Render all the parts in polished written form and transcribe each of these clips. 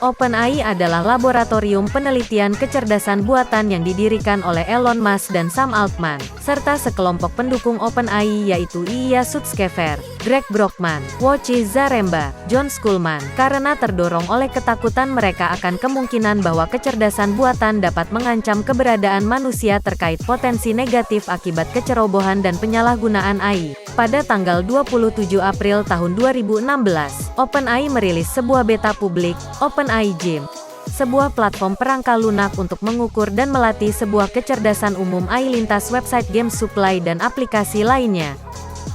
OpenAI adalah laboratorium penelitian kecerdasan buatan yang didirikan oleh Elon Musk dan Sam Altman, serta sekelompok pendukung OpenAI yaitu Ilya Sutskever, Greg Brockman, Wojciech Zaremba, John Schulman, karena terdorong oleh ketakutan mereka akan kemungkinan bahwa kecerdasan buatan dapat mengancam keberadaan manusia terkait potensi negatif akibat kecerobohan dan penyalahgunaan AI. Pada tanggal 27 April tahun 2016, OpenAI merilis sebuah beta publik, OpenAI Gym, sebuah platform perangkat lunak untuk mengukur dan melatih sebuah kecerdasan umum AI lintas website game supply dan aplikasi lainnya.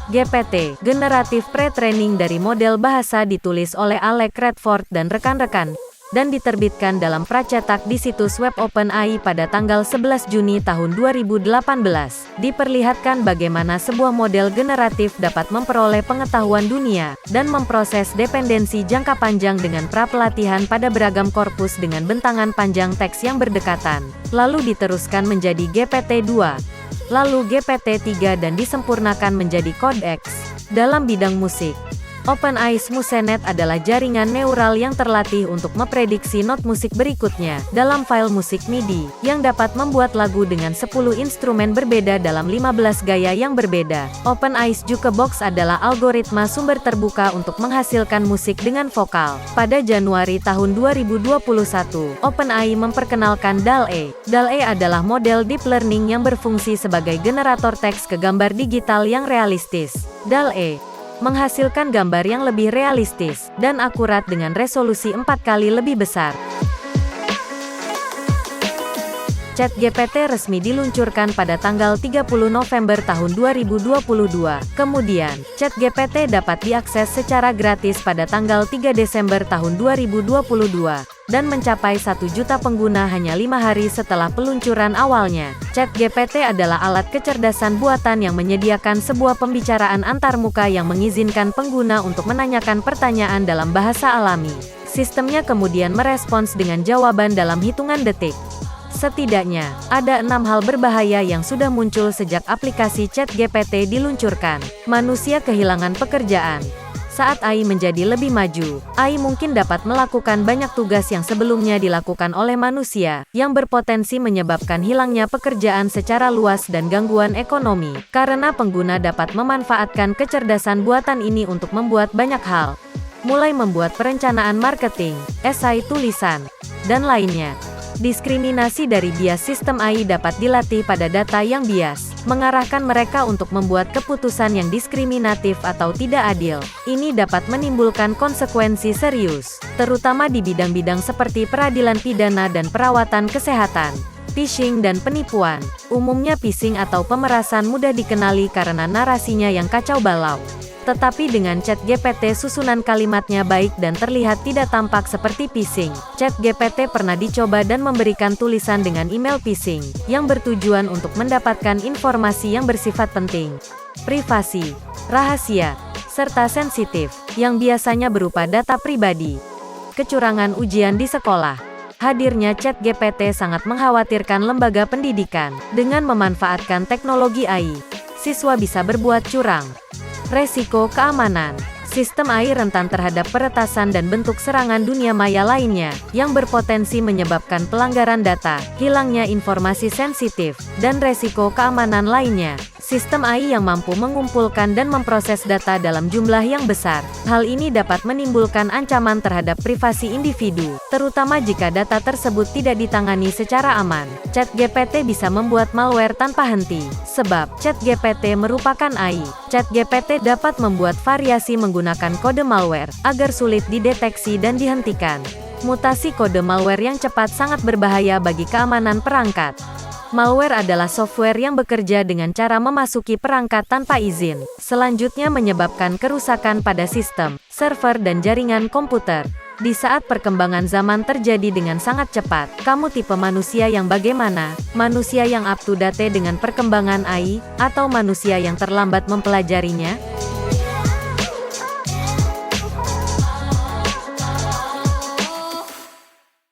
GPT, generatif pre-training dari model bahasa ditulis oleh Alec Redford dan rekan-rekan, dan diterbitkan dalam pracetak di situs web OpenAI pada tanggal 11 Juni tahun 2018. Diperlihatkan bagaimana sebuah model generatif dapat memperoleh pengetahuan dunia, dan memproses dependensi jangka panjang dengan pra-pelatihan pada beragam korpus dengan bentangan panjang teks yang berdekatan, lalu diteruskan menjadi GPT-2, lalu GPT-3 dan disempurnakan menjadi Codex. Dalam bidang musik, OpenAI SmoothNet adalah jaringan neural yang terlatih untuk memprediksi not musik berikutnya dalam file musik MIDI, yang dapat membuat lagu dengan 10 instrumen berbeda dalam 15 gaya yang berbeda. OpenAI's Jukebox adalah algoritma sumber terbuka untuk menghasilkan musik dengan vokal. Pada Januari tahun 2021, OpenAI memperkenalkan DALL-E. DALL-E adalah model deep learning yang berfungsi sebagai generator teks ke gambar digital yang realistis. DALL-E menghasilkan gambar yang lebih realistis dan akurat dengan resolusi 4 kali lebih besar. ChatGPT resmi diluncurkan pada tanggal 30 November tahun 2022. Kemudian, ChatGPT dapat diakses secara gratis pada tanggal 3 Desember tahun 2022, dan mencapai 1 juta pengguna hanya 5 hari setelah peluncuran awalnya. ChatGPT adalah alat kecerdasan buatan yang menyediakan sebuah pembicaraan antarmuka yang mengizinkan pengguna untuk menanyakan pertanyaan dalam bahasa alami. Sistemnya kemudian merespons dengan jawaban dalam hitungan detik. Setidaknya, ada 6 hal berbahaya yang sudah muncul sejak aplikasi ChatGPT diluncurkan. Manusia kehilangan pekerjaan. Saat AI menjadi lebih maju, AI mungkin dapat melakukan banyak tugas yang sebelumnya dilakukan oleh manusia, yang berpotensi menyebabkan hilangnya pekerjaan secara luas dan gangguan ekonomi, karena pengguna dapat memanfaatkan kecerdasan buatan ini untuk membuat banyak hal, mulai membuat perencanaan marketing, esai tulisan, dan lainnya. Diskriminasi dari bias sistem AI dapat dilatih pada data yang bias, mengarahkan mereka untuk membuat keputusan yang diskriminatif atau tidak adil. Ini dapat menimbulkan konsekuensi serius, terutama di bidang-bidang seperti peradilan pidana dan perawatan kesehatan. Phishing dan penipuan. Umumnya phishing atau pemerasan mudah dikenali karena narasinya yang kacau balau. Tetapi dengan ChatGPT susunan kalimatnya baik dan terlihat tidak tampak seperti phishing. ChatGPT pernah dicoba dan memberikan tulisan dengan email phishing, yang bertujuan untuk mendapatkan informasi yang bersifat penting, privasi, rahasia, serta sensitif, yang biasanya berupa data pribadi. Kecurangan ujian di sekolah. Hadirnya ChatGPT sangat mengkhawatirkan lembaga pendidikan. Dengan memanfaatkan teknologi AI, siswa bisa berbuat curang. Resiko keamanan. Sistem AI rentan terhadap peretasan dan bentuk serangan dunia maya lainnya, yang berpotensi menyebabkan pelanggaran data, hilangnya informasi sensitif, dan resiko keamanan lainnya. Sistem AI yang mampu mengumpulkan dan memproses data dalam jumlah yang besar. Hal ini dapat menimbulkan ancaman terhadap privasi individu, terutama jika data tersebut tidak ditangani secara aman. ChatGPT bisa membuat malware tanpa henti, sebab ChatGPT merupakan AI. ChatGPT dapat membuat variasi menggunakan kode malware, agar sulit dideteksi dan dihentikan. Mutasi kode malware yang cepat sangat berbahaya bagi keamanan perangkat. Malware adalah software yang bekerja dengan cara memasuki perangkat tanpa izin, selanjutnya menyebabkan kerusakan pada sistem, server dan jaringan komputer. Di saat perkembangan zaman terjadi dengan sangat cepat, kamu tipe manusia yang bagaimana? Manusia yang up to date dengan perkembangan AI, atau manusia yang terlambat mempelajarinya?